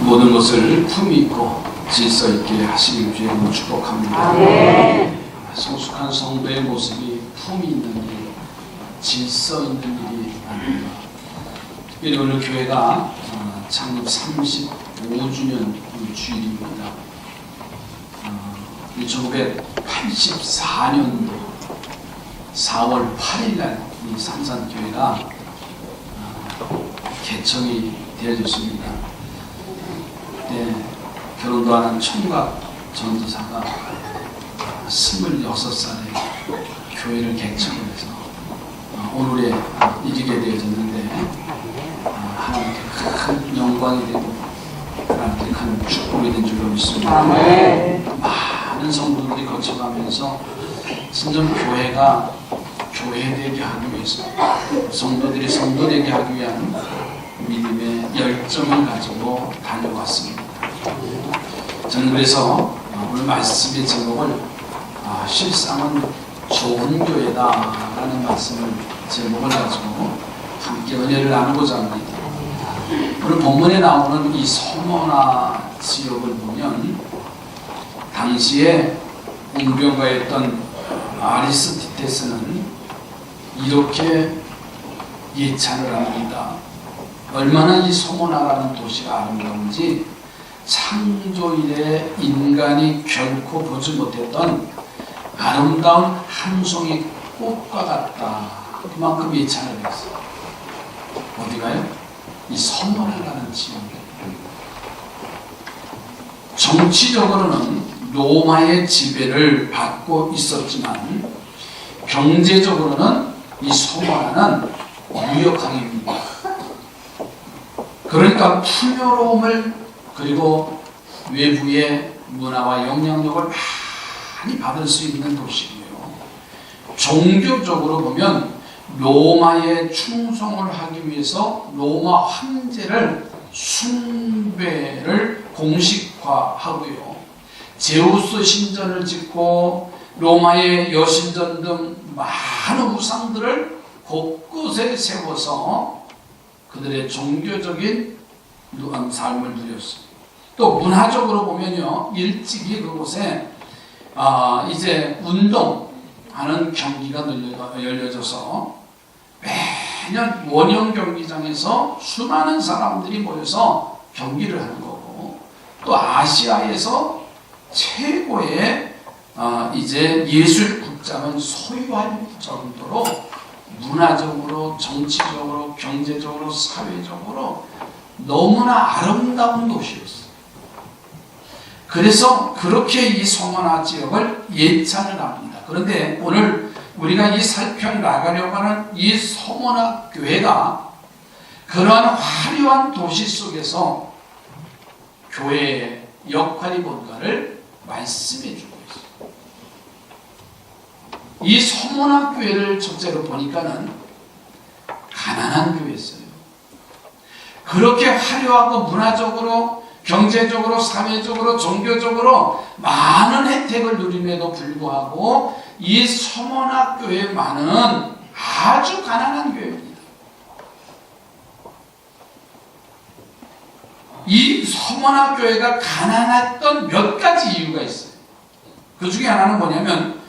모든 것을 품위 있고 질서 있게 하시길 주님으로 축복합니다. 성숙한 성도의 모습이 품위 있는 일, 질서 있는 일이 아닙니다. 특별히 오늘 교회가 창립 35주년 주일입니다. 1984년도 4월 8일날 이 삼산교회가 개청이 되어졌습니다. 그때 결혼도 하는 총각 전도사가 26살에 교회를 개청해서 오늘에 이르게 되어졌는데 하나님께 큰 영광이 되고 하나님께 큰 축복이 된 줄로 믿습니다. 많은 성도들이 거쳐가면서 진정 교회가 교회되게 하기 위해서 성도들이 성도되게 하기 위한 믿음의 열정을 가지고 달려왔습니다. 저는 그래서 오늘 말씀의 제목을 실상은 좋은 교회다라는 말씀을 제목을 가지고 함께 은혜를 나누고자 합니다. 오늘 본문에 나오는 이 서머나 지역을 보면 당시에 웅병가였던 아리스티테스는 이렇게 예찬을 합니다. 얼마나 이 서머나라는 도시가 아름다운지 창조 이래 인간이 결코 보지 못했던 아름다운 한 송이 꽃과 같다. 그만큼 예찬을 했어요. 어디가요? 이 서머나라는 지역이에요. 정치적으로는 로마의 지배를 받고 있었지만 경제적으로는 이 서머나는 무역항입니다. 그러니까 풍요로움을 그리고 외부의 문화와 영향력을 많이 받을 수 있는 도시고요. 종교적으로 보면 로마에 충성을 하기 위해서 로마 황제를 숭배를 공식화하고요. 제우스 신전을 짓고 로마의 여신전 등 많은 우상들을 곳곳에 세워서 그들의 종교적인 삶을 누렸습니다. 또 문화적으로 보면요, 일찍이 그곳에 이제 운동하는 경기가 열려져서 매년 원형 경기장에서 수많은 사람들이 모여서 경기를 하는 거고, 또 아시아에서 최고의 이제 예술 극장은 소유할 정도로 문화적으로, 정치적으로, 경제적으로, 사회적으로 너무나 아름다운 도시였어요. 그래서 그렇게 이 서머나 지역을 예찬을 합니다. 그런데 오늘 우리가 이 살펴나가려고 하는 이 서머나 교회가 그러한 화려한 도시 속에서 교회의 역할이 뭔가를 말씀해 주고 있어요. 이 서머나 교회를 첫째로 보니까는 가난한 교회였어요. 그렇게 화려하고 문화적으로, 경제적으로, 사회적으로, 종교적으로 많은 혜택을 누림에도 불구하고 이 서머나 교회만은 아주 가난한 교회입니다. 이 서머나 교회가 가난했던 몇 가지 이유가 있어요. 그 중에 하나는 뭐냐면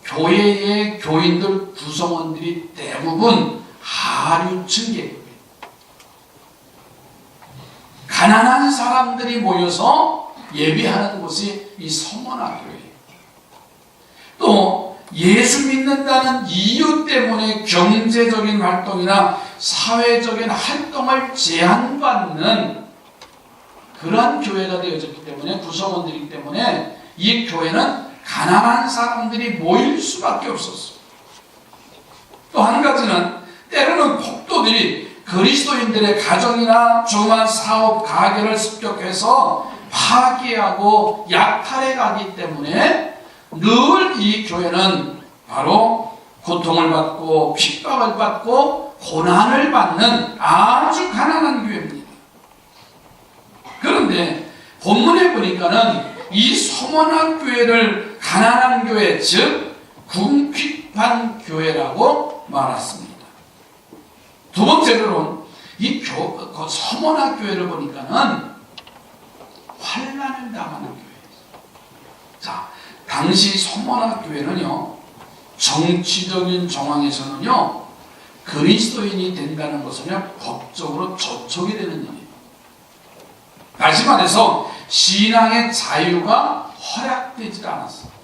교회의 교인들, 구성원들이 대부분 하류층 계급이에요. 가난한 사람들이 모여서 예배하는 곳이 이 서머나 교회예요. 또 예수 믿는다는 이유 때문에 경제적인 활동이나 사회적인 활동을 제한받는 그러한 교회가 되어졌기 때문에, 구성원들이기 때문에 이 교회는 가난한 사람들이 모일 수밖에 없었어요. 또 한 가지는 때로는 폭도들이 그리스도인들의 가정이나 조그만 사업, 가게를 습격해서 파괴하고 약탈해 가기 때문에 늘 이 교회는 바로 고통을 받고 핍박을 받고 고난을 받는 아주 가난한 교회입니다. 그런데 본문에 보니까는 이 서머나 교회를 가난한 교회, 즉 궁핍한 교회라고 말했습니다. 두 번째로는 이 서머나 교회를 보니까는 당하는 교회. 자, 당시 서머나 교회는요, 정치적인 정황에서는요, 그리스도인이 된다는 것은요, 법적으로 저촉이 되는 일이에요. 다시 말해서 신앙의 자유가 허락되지 않았어요.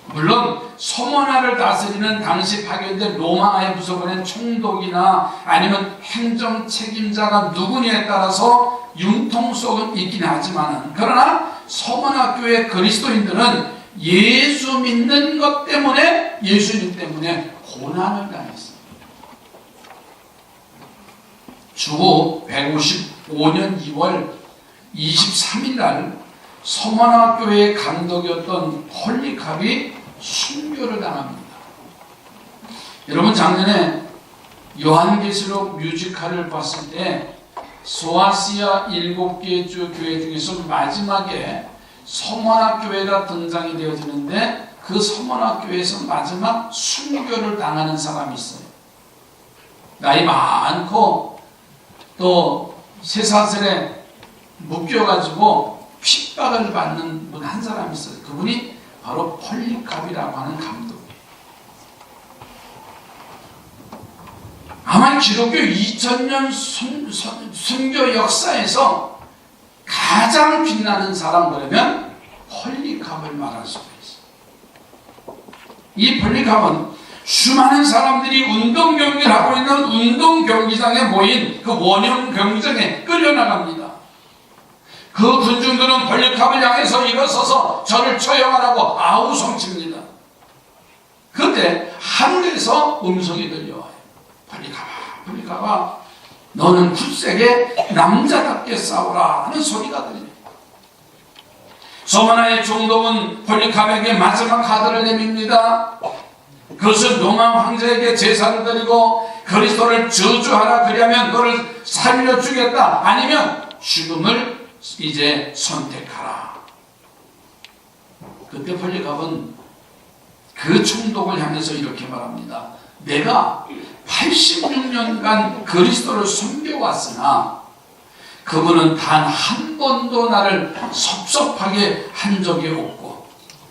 물론 서머나를 다스리는 당시 파견된 로마의 부서보낸 총독이나 아니면 행정 책임자가 누구냐에 따라서 융통성은 있긴 하지만, 그러나 서머나 교회 그리스도인들은 예수 믿는 것 때문에, 예수님 때문에 고난을 당했습니다. 주후 155년 2월 23일 날 서머나 교회의 감독이었던 폴리캅이 순교를 당합니다. 여러분, 작년에 요한계시록 뮤지컬을 봤을 때 소아시아 7개 주 교회 중에서 마지막에 서머나 교회가 등장이 되어지는데, 그 서머나 교회에서 마지막 순교를 당하는 사람이 있어요. 나이 많고 또 쇠사슬에 묶여가지고 핍박을 받는 분 한 사람이 있어요. 그분이 바로 폴리캅이라고 하는 감독이에요. 아마 기독교 2000년 순교 역사에서 가장 빛나는 사람, 그러면 폴리캅을 말할 수가 있어요. 이 폴리캅은 수많은 사람들이 운동 경기를 하고 있는 운동 경기장에 모인 그 원형 경기장에 끌려나갑니다. 그 군중들은 폴리캅을 향해서 일어서서 저를 처형하라고 아우성칩니다. 그때 하늘에서 음성이 들려와요. 폴리캅아, 너는 굳세게 남자답게 싸우라 하는 소리가 들려요. 서머나의 총독은 폴리캅에게 마지막 카드를 내밉니다. 그것은 로마 황제에게 제사를 드리고 그리스도를 저주하라, 그리하면 너를 살려주겠다, 아니면 죽음을 이제 선택하라. 그때 폴리캅은 그 총독을 향해서 이렇게 말합니다. 내가 86년간 그리스도를 섬겨왔으나 그분은 단 한 번도 나를 섭섭하게 한 적이 없고,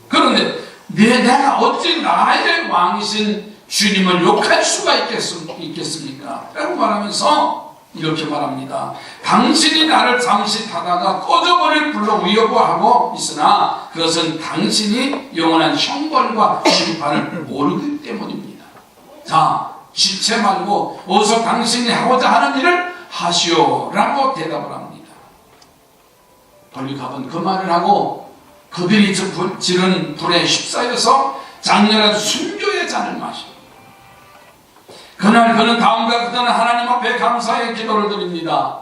그런데 내가 어찌 나의 왕이신 주님을 욕할 수가 있겠습니까? 라고 말하면서 이렇게 말합니다. 당신이 나를 잠시 타다가 꺼져버릴 불로 위협하고 있으나 그것은 당신이 영원한 형벌과 심판을 모르기 때문입니다. 자, 지체 말고 어서 당신이 하고자 하는 일을 하시오 라고 대답을 합니다. 폴리캅은 그 말을 하고 그들이 지른 불에 휩싸여서 장렬한 순교의 잔을 마십니다. 그날 그는 다음과 같은 하나님 앞에 감사의 기도를 드립니다.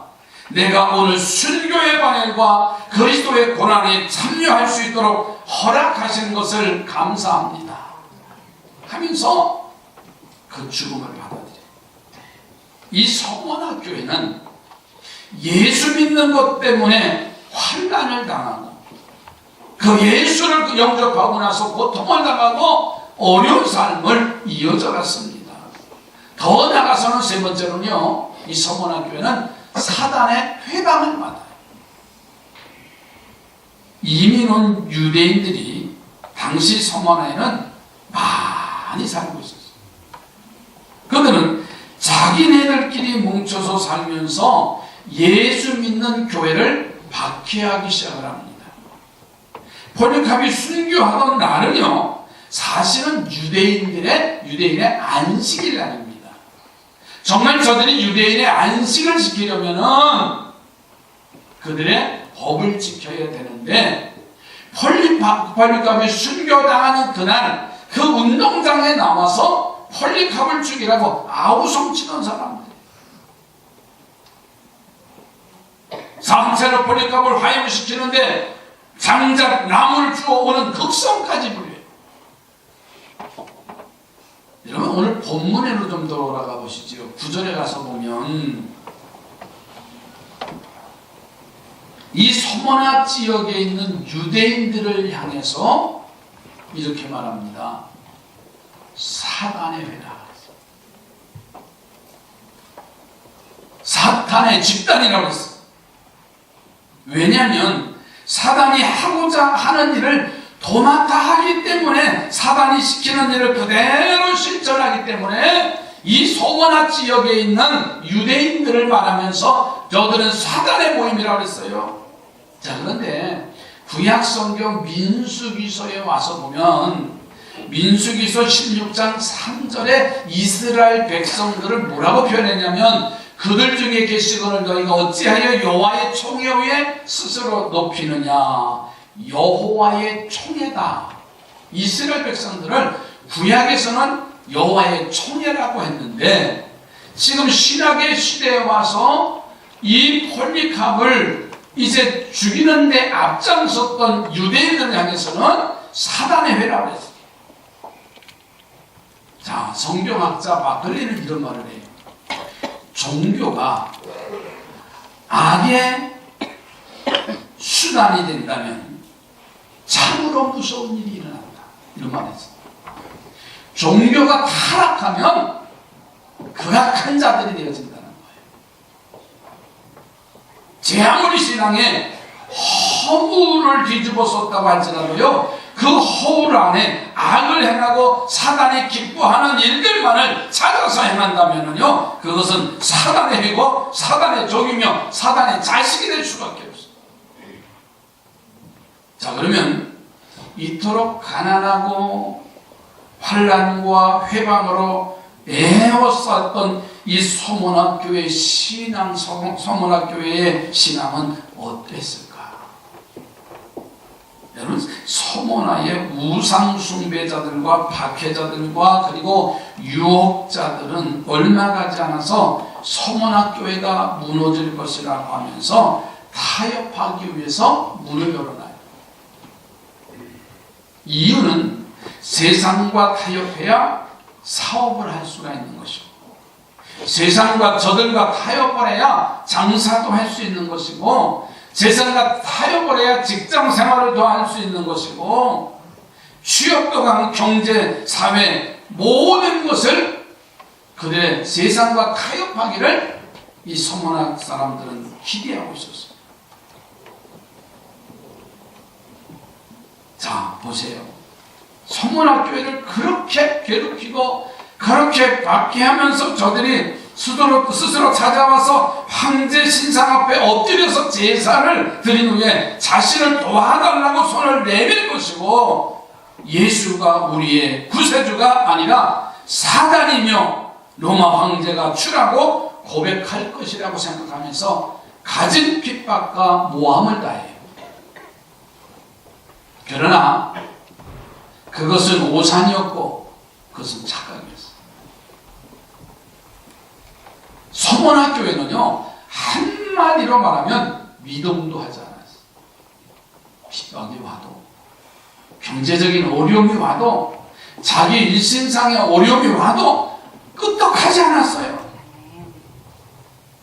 내가 오늘 순교의 방향과 그리스도의 고난에 참여할 수 있도록 허락하신 것을 감사합니다 하면서 그 죽음을 받아들여요. 이 서머나 교회는 예수 믿는 것 때문에 환난을 당하고, 그 예수를 영접하고 나서 고통을 당하고 어려운 삶을 이어져 갔습니다. 더 나아가서는 세 번째로는요, 이 서머나 교회는 사단의 회방을 받아요. 이민 온 유대인들이 당시 서머나에는 많이 살고 있었어요. 그들은 자기네들끼리 뭉쳐서 살면서 예수 믿는 교회를 박해하기 시작을 합니다. 폴리캅이 순교하던 날은요, 사실은 유대인의 안식일 날입니다. 정말 저들이 유대인의 안식을 지키려면은 그들의 법을 지켜야 되는데, 폴리캅이 순교당하는 그날 그 운동장에 나와서 폴리캅을 죽이라고 아우성치던 사람들, 상체로 폴리캅을 화형시키는데 장작 나무를 주워오는 극성까지 불려요. 여러분, 오늘 본문으로 좀 돌아가 보시죠. 9절에 가서 보면 이 서머나 지역에 있는 유대인들을 향해서 이렇게 말합니다. 사단의 회라, 사탄의 집단이라고 했어요. 왜냐하면 사단이 하고자 하는 일을 도맡아 하기 때문에, 사단이 시키는 일을 그대로 실천하기 때문에 이 소모나 지역에 있는 유대인들을 말하면서 저들은 사단의 모임이라고 했어요. 자, 그런데 구약성경 민수기서에 와서 보면 민수기서 16장 3절에 이스라엘 백성들을 뭐라고 표현했냐면, 그들 중에 계시거늘 너희가 어찌하여 여호와의 총회 위에 스스로 높이느냐. 여호와의 총회다. 이스라엘 백성들을 구약에서는 여호와의 총회라고 했는데, 지금 신약의 시대에 와서 이 폴리캅을 이제 죽이는 데 앞장섰던 유대인들을 향해서는 사단의 회라고 했어요. 자, 성경학자 마클리는 이런 말을 해요. 종교가 악의 수단이 된다면 참으로 무서운 일이 일어난다. 이런 말을 했어요. 종교가 타락하면 극악한 자들이 되어진다는 거예요. 제 아무리 신앙에 허물을 뒤집어 썼다고 할지라도요, 그 허물 안에 악을 행하고 사단이 기뻐하는 일들만을 찾아서 행한다면요, 그것은 사단의 회고 사단의 종이며 사단의 자식이 될 수밖에 없어요. 자, 그러면 이토록 가난하고 환난과 회방으로 애워쌌던 이 소모나교회 신앙, 소모나교회의 신앙은 어땠을까? 여러분, 소모나의 우상숭배자들과 박해자들과 그리고 유혹자들은 얼마 가지 않아서 소모나교회가 무너질 것이라고 하면서 타협하기 위해서 문을 열어놔요. 이유는 세상과 타협해야 사업을 할 수가 있는 것이고, 세상과 저들과 타협을 해야 장사도 할 수 있는 것이고, 세상과 타협을 해야 직장 생활을 더 할 수 있는 것이고, 취업도 강 경제, 사회 모든 것을 그들의 세상과 타협하기를 이 소모나 사람들은 기대하고 있었어요. 자, 보세요. 소모나 교회를 그렇게 괴롭히고 그렇게 박해하면서 저들이 스스로 찾아와서 황제 신상 앞에 엎드려서 제사를 드린 후에 자신을 도와달라고 손을 내밀 것이고, 예수가 우리의 구세주가 아니라 사단이며 로마 황제가 주라고 고백할 것이라고 생각하면서 가진 핍박과 모함을 다해요. 그러나 그것은 오산이었고 그것은 착각이었어요. 소모나 교회는요, 한마디로 말하면 믿음도 하지 않았어요. 핍박이 와도, 경제적인 어려움이 와도, 자기 일신상의 어려움이 와도 끄떡하지 않았어요.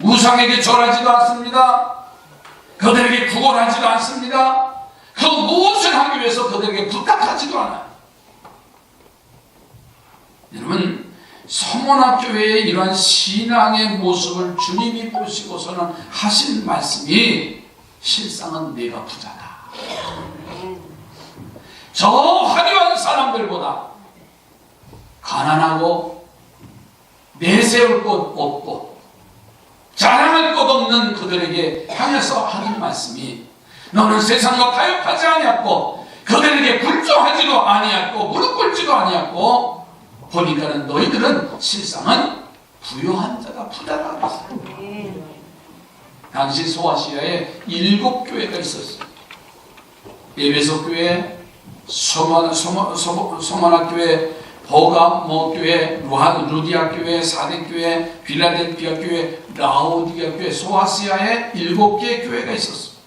우상에게 절하지도 않습니다. 그들에게 구걸하지도 않습니다. 그 무엇을 하기 위해서 그들에게 부탁하지도 않아요. 여러분, 소모나 교회의 이러한 신앙의 모습을 주님이 보시고서는 하신 말씀이, 실상은 내가 부자다. 저 화려한 사람들보다 가난하고 내세울 것 없고 자랑할 것 없는 그들에게 향해서 하는 말씀이, 너는 세상과 타협하지 아니하고 그들에게 불조하지도 아니하고 무릎 꿇지도 아니하고, 보니까는 너희들은 실상은 부요한 자가 부자라고 했어요. 당시 소아시아에 7교회가 있었어요. 에베소 교회, 소모나 교회, 버가모 교회, 루디아 교회, 사대 교회, 빌라델피아 교회, 라오디아 교회, 소아시아에 7개의 교회가 있었어요.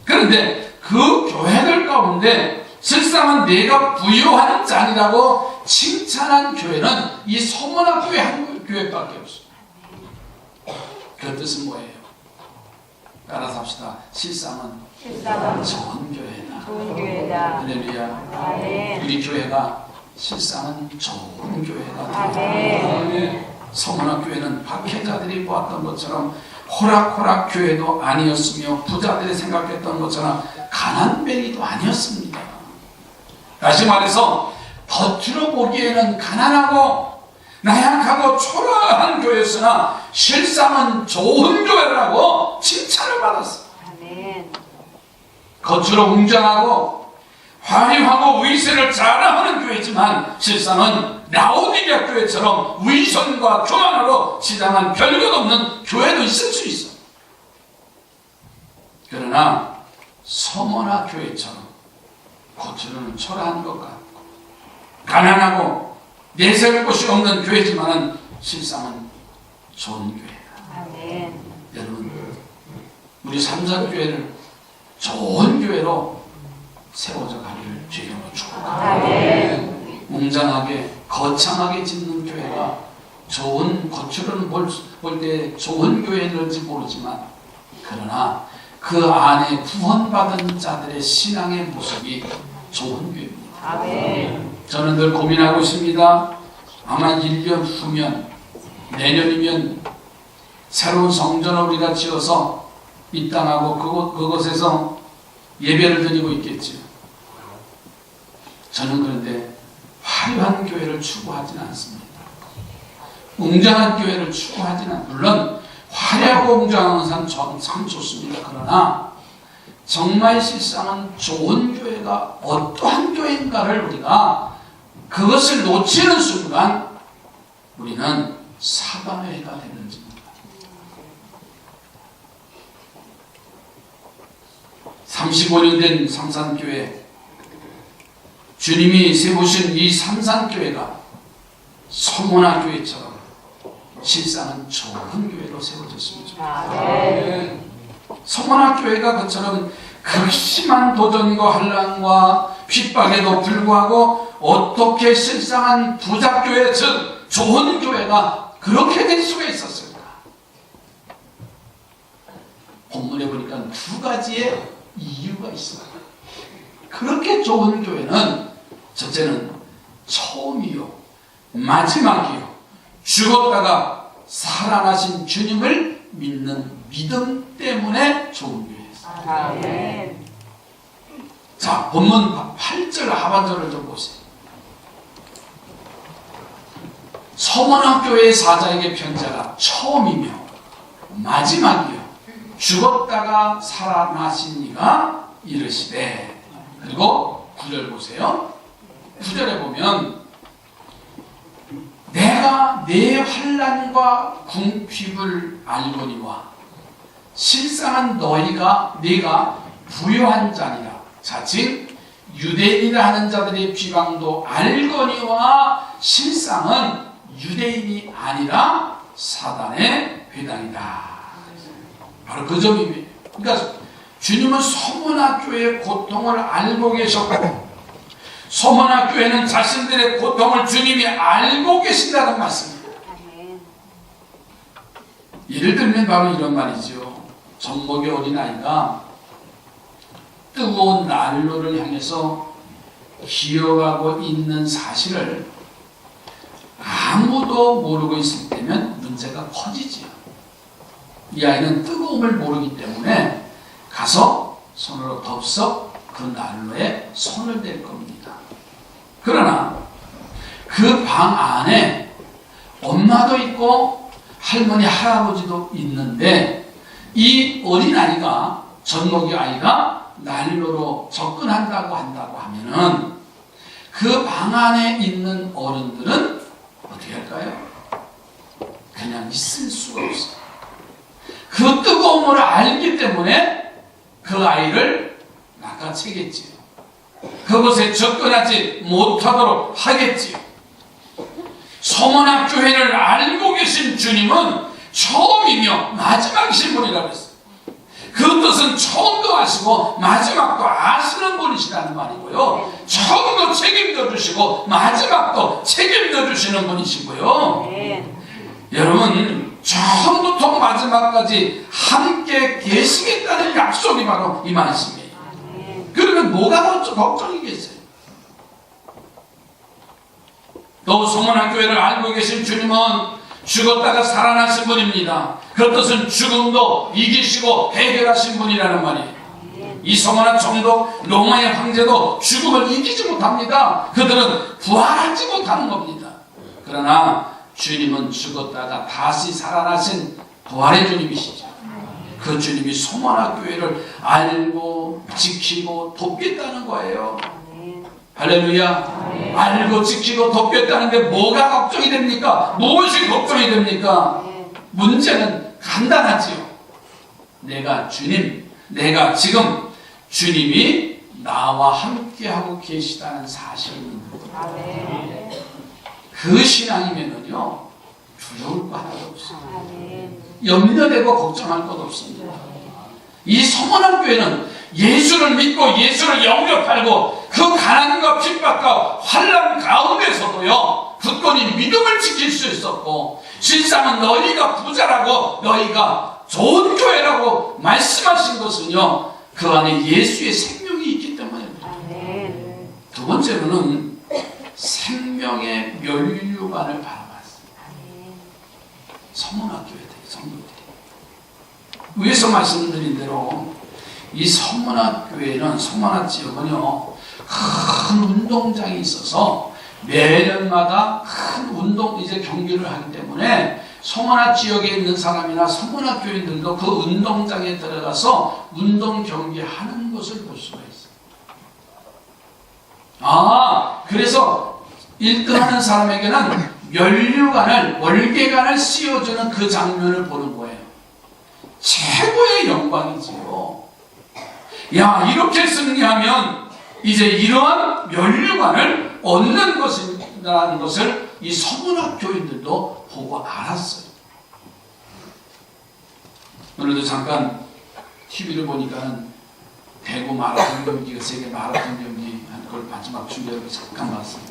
그런데 그 교회들 가운데 실상은 내가 부요한 자니라고 칭찬한 교회는 이 소모나 교회 한 교회밖에 없어요. 그 뜻은 뭐예요? 따라서 합시다. 실상은 좋은 교회다. 좋은 교회다. 할렐루야. 우리 교회가 실상은 좋은 교회다. 아멘. 소모나 교회는 박해자들이 보았던 것처럼 호락호락 교회도 아니었으며 부자들이 생각했던 것처럼 가난뱅이도 아니었습니다. 다시 말해서 겉으로 보기에는 가난하고 나약하고 초라한 교회였으나 실상은 좋은 교회라고 칭찬을 받았어요. 아멘. 겉으로 웅장하고 화려하고 위세를 자랑하는 교회지만 실상은 라오디게아 교회처럼 위선과 교만으로 지당한 별것 없는 교회도 있을 수 있어. 그러나 서머나 교회처럼 겉으로는 초라한 것 같고 가난하고 내세울 곳이 없는 교회지만 실상은 좋은 교회다. 아멘. 여러분, 우리 삼선교회를 좋은 교회로 세워져 가기를 주님으로 축복합니다. 아멘. 웅장하게 거창하게 짓는 교회가 좋은, 겉으로는 볼 때 좋은 교회인지 모르지만 그러나 그 안에 구원받은 자들의 신앙의 모습이 좋은 교회입니다. 아멘. 저는 늘 고민하고 있습니다. 아마 1년 후면, 내년이면 새로운 성전을 우리가 지어서 이 땅하고 그곳에서 예배를 드리고 있겠지요. 저는 그런데 화려한 교회를 추구하지는 않습니다. 웅장한 교회를 추구하지는 않습니다. 물론 화려하고 웅장한 건 참 좋습니다. 그러나 정말 실상은 좋은 교회가 어떠한 교회인가를 우리가 그것을 놓치는 순간 우리는 사단의 해가 되는 집입니다. 35년 된 삼산교회, 주님이 세우신 이 삼산교회가 서문화 교회처럼 실상은 좋은 교회로 세워졌습니다. 아멘. 서문화 교회가 그처럼 극심한 도전과 환난과 핍박에도 불구하고 어떻게 실상한 부자교회, 즉 좋은 교회가 그렇게 될 수가 있었을까? 본문에 보니까 두 가지의 이유가 있어요. 그렇게 좋은 교회는 첫째는 처음이요, 마지막이요, 죽었다가 살아나신 주님을 믿는 믿음 때문에 좋은 교회였어요. 아멘. 자, 본문 8절 하반절을 좀 보세요. 서문학교의 사자에게 편지하라. 처음이며 마지막이요, 죽었다가 살아나신 이가 이르시되. 그리고 9절 보세요. 9절에 보면 내가 내 환난과 궁핍을 알거니와 실상은 네가 부요한 자니라. 자, 즉 유대인이라 하는 자들의 비방도 알거니와 실상은 유대인이 아니라 사단의 회당이다. 바로 그 점입니다. 그러니까 주님은 서문학교의 고통을 알고 계셨고 서문학교에는 자신들의 고통을 주님이 알고 계신다는 말씀입니다. 아멘. 예를 들면 바로 이런 말이죠. 젖먹이 어린아이가 뜨거운 난로를 향해서 기어가고 있는 사실을 아무도 모르고 있을 때면 문제가 커지지요. 이 아이는 뜨거움을 모르기 때문에 가서 손으로 덥석 그 난로에 손을 댈 겁니다. 그러나 그 방 안에 엄마도 있고 할머니, 할아버지도 있는데 이 어린아이가, 젖먹이 아이가 난로로 접근한다고 하면은 그 방 안에 있는 어른들은 어떻게 할까요? 그냥 있을 수가 없어요. 그 뜨거움을 알기 때문에 그 아이를 낚아채겠지요. 그곳에 접근하지 못하도록 하겠지요. 서문학교회를 알고 계신 주님은 처음이며 마지막이신 분이라고 했어요. 그 뜻은 처음도 아시고 마지막도 아시는 분이시라는 말이고요. 처음도 책임져 주시고 마지막도 책임져 주시는 분이시고요. 아멘. 여러분, 처음부터 마지막까지 함께 계시겠다는 약속이 바로 이 말씀이에요. 아멘. 그러면 뭐가 걱정이겠어요? 또 서문학교회를 알고 계신 주님은 죽었다가 살아나신 분입니다. 그 뜻은 죽음도 이기시고 해결하신 분이라는 말이에요. 이 성원한 정도 로마의 황제도 죽음을 이기지 못합니다. 그들은 부활하지 못하는 겁니다. 그러나 주님은 죽었다가 다시 살아나신 부활의 주님이시죠. 그 주님이 소만화 교회를 알고 지키고 돕겠다는 거예요. 할렐루야. 알고 지키고 돕겠다는데 뭐가 걱정이 됩니까? 무엇이 걱정이 됩니까? 문제는 간단하지요. 내가 지금 주님이 나와 함께하고 계시다는 사실입니다. 그 신앙이면은요, 두려울 거 하나도 없어요. 염려되고 걱정할 것 없습니다. 이 성원한 교회는 예수를 믿고 예수를 영접하고 그 가난과 핍박과 환난 가운데서도요, 굳건히 믿음을 지킬 수 있었고, 실상은 너희가 부자라고 너희가 좋은 교회라고 말씀하신 것은요, 그 안에 예수의 생명이 있기 때문입니다. 두 번째로는 생명의 면류관을 바라봤습니다. 성문학교에 성도들이 위에서 말씀드린 대로 이 성문학교회는 성문학 지역은요, 큰 운동장이 있어서 매년마다 큰 운동 경기를 하기 때문에 성문학 지역에 있는 사람이나 성문학 교인들도 그 운동장에 들어가서 운동 경기하는 것을 볼 수가 있어요. 그래서 1등하는 사람에게는 면류관을, 월계관을 씌워주는 그 장면을 보는 거예요. 최고의 영광이지요. 야, 이렇게 승리하면 이제 이러한 면류관을 얻는 것이라는 것을 이 성문학 교인들도 보고 알았어요. 오늘도 잠깐 TV를 보니까는 대구 마라톤 경기가 세계 마라톤 경기 한 걸 마지막 중계로 잠깐 봤어요.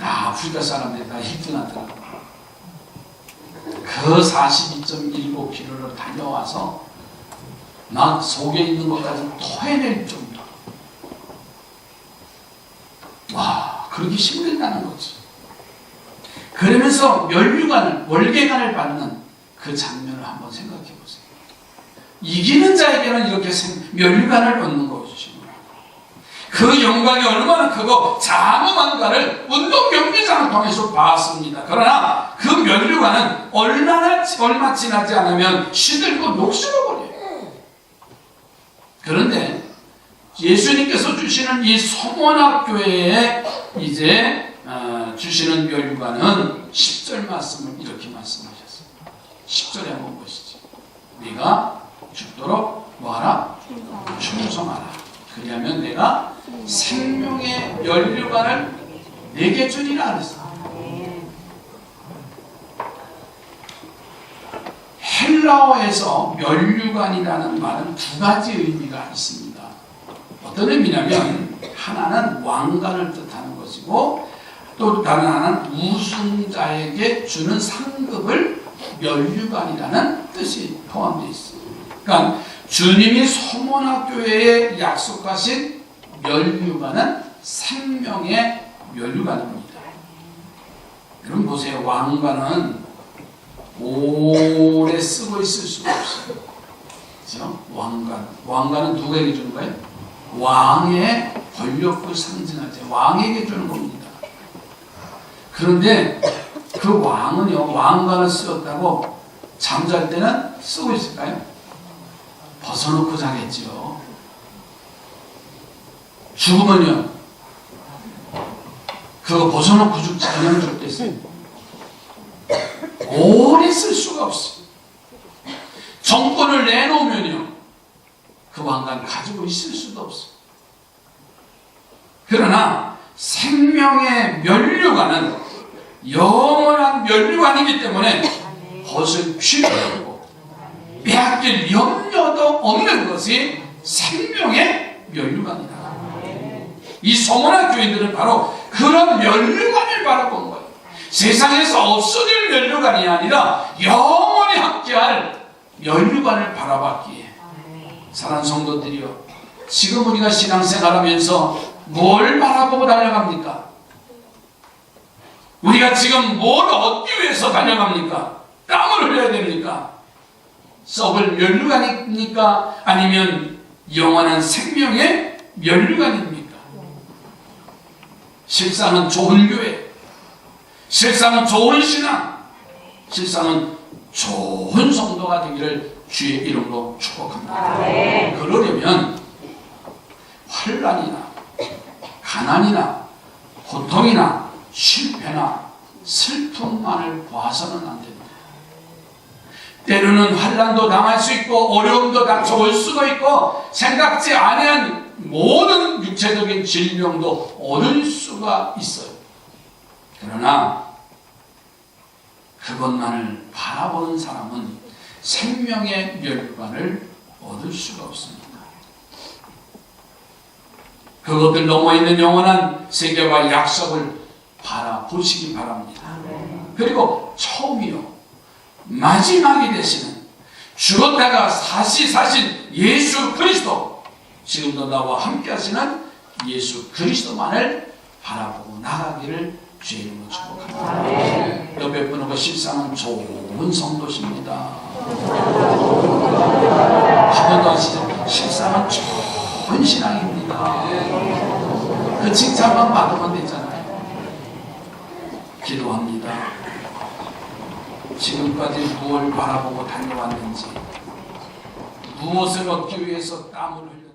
다 아프리카 사람들이 다 1등하더라고요. 그 42.19km를 달려와서 나 속에 있는 것까지 토해낼 정도. 와, 그렇게 힘들다는 거지. 그러면서 면류관을, 월계관을 받는 그 장면을 한번 생각해 보세요. 이기는 자에게는 이렇게 면류관을 얻는 것이죠. 그 영광이 얼마나 크고 장엄한가를 운동 경기장을 통해서 봤습니다. 그러나 그 면류관은 얼마 지나지 않으면 시들고 녹슬어버려요. 그런데 예수님께서 주시는 이 성원학 교회에 이제 주시는 면류관은 10절 말씀을 이렇게 말씀하셨어요. 10절에 한번 보시죠. 네가 죽도록 뭐하라? 충성하라. 그리하면 내가 생명의 면류관을 내게 주리라 그랬어요. 헬라어에서 면류관이라는 말은 두 가지 의미가 있습니다. 어떤 의미냐면 하나는 왕관을 뜻하는 것이고 또 다른 하나는 우승자에게 주는 상급을 면류관이라는 뜻이 포함되어 있습니다. 그러니까 주님이 성원학교회에 약속하신 면류관은 생명의 면류관입니다. 여러분 보세요. 왕관은 오래 쓰고 있을 수가 없어요. 그렇죠? 왕관은 누구에게 주는 거예요? 왕의 권력을 상징하죠. 왕에게 주는 겁니다. 그런데 그 왕은요, 왕관을 쓰었다고 잠잘 때는 쓰고 있을까요? 벗어놓고 자겠지요. 죽으면요, 그거 벗어놓고 죽지 그냥 죽겠어요. 오래 쓸 수가 없어요. 정권을 내놓으면요, 그 왕관 가지고 있을 수도 없어요. 그러나 생명의 면류관은 영원한 면류관이기 때문에 벗을 필요가 없고 빼앗길 염려도 없는 것이 생명의 면류관이다. 이 성원한 교인들은 바로 그런 면류관을 바라본 거예요. 세상에서 없어질 면류관이 아니라 영원히 함께할 면류관을 바라봤기에, 사랑하는 성도들이요, 지금 우리가 신앙생활하면서 뭘 바라보고 달려갑니까? 우리가 지금 뭘 얻기 위해서 달려갑니까? 땀을 흘려야 됩니까? 썩을 면류관입니까? 아니면 영원한 생명의 면류관입니까? 실상은 좋은 교회, 실상은 좋은 신앙, 실상은 좋은 성도가 되기를 주의 이름으로 축복합니다. 그러려면 환난이나 가난이나 고통이나 실패나 슬픔만을 봐서는 안 됩니다. 때로는 환난도 당할 수 있고 어려움도 닥쳐올 수도 있고 생각지 아니한 모든 육체적인 질병도 얻을 수가 있어요. 그러나 그것만을 바라보는 사람은 생명의 면류관을 얻을 수가 없습니다. 그것들 넘어 있는 영원한 세계와 약속을 바라보시기 바랍니다. 그리고 처음이요 마지막이 되시는 죽었다가 다시 사신 예수 그리스도, 지금도 나와 함께 하시는 예수 그리스도만을 바라보고 나가기를 주의 이름으로 축복합니다. 옆에 분하고 실상은 좋은 성도십니다. 한 번 더 하시죠. 실상은 좋은 신앙입니다. 그 칭찬만 받으면 되잖아요. 기도합니다. 지금까지 무엇을 바라보고 다녀왔는지, 무엇을 얻기 위해서 땀을 흘렸는지